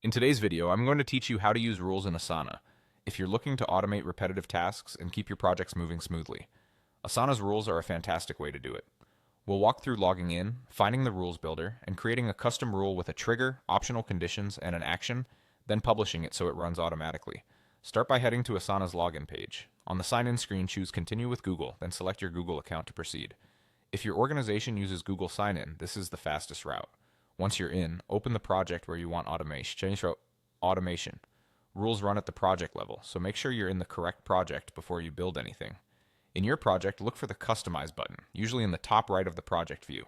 In today's video, I'm going to teach you how to use rules in Asana if you're looking to automate repetitive tasks and keep your projects moving smoothly. Asana's rules are a fantastic way to do it. We'll walk through logging in, finding the rules builder, and creating a custom rule with a trigger, optional conditions, and an action, then publishing it so it runs automatically. Start by heading to Asana's login page. On the sign-in screen, choose Continue with Google, then select your Google account to proceed. If your organization uses Google Sign-In, this is the fastest route. Once you're in, open the project where you want automation. Change to automation. Rules run at the project level, so make sure you're in the correct project before you build anything. In your project, look for the Customize button, usually in the top right of the project view.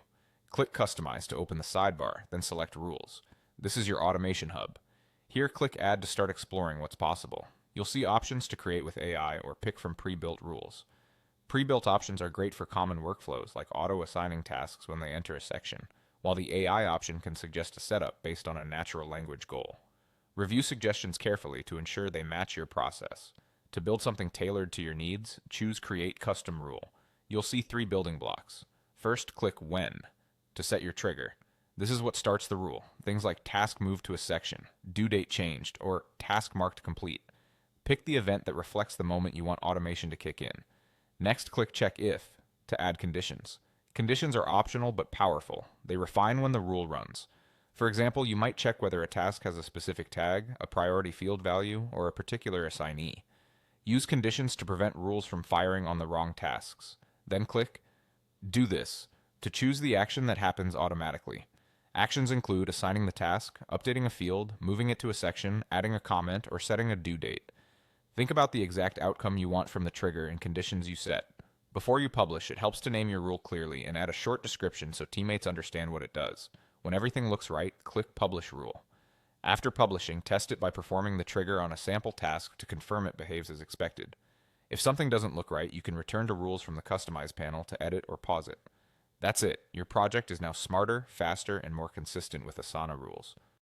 Click Customize to open the sidebar, then select Rules. This is your automation hub. Here, click Add to start exploring what's possible. You'll see options to create with AI or pick from pre-built rules. Pre-built options are great for common workflows like auto-assigning tasks when they enter a section, while the AI option can suggest a setup based on a natural language goal. Review suggestions carefully to ensure they match your process. To build something tailored to your needs, choose Create Custom Rule. You'll see 3 building blocks. First, click When to set your trigger. This is what starts the rule. Things like task moved to a section, due date changed, or task marked complete. Pick the event that reflects the moment you want automation to kick in. Next, click Check If to add conditions. Conditions are optional but powerful. They refine when the rule runs. For example, you might check whether a task has a specific tag, a priority field value, or a particular assignee. Use conditions to prevent rules from firing on the wrong tasks. Then click Do This to choose the action that happens automatically. Actions include assigning the task, updating a field, moving it to a section, adding a comment, or setting a due date. Think about the exact outcome you want from the trigger and conditions you set. Before you publish, it helps to name your rule clearly and add a short description so teammates understand what it does. When everything looks right, click Publish Rule. After publishing, test it by performing the trigger on a sample task to confirm it behaves as expected. If something doesn't look right, you can return to Rules from the Customize panel to edit or pause it. That's it. Your project is now smarter, faster, and more consistent with Asana rules.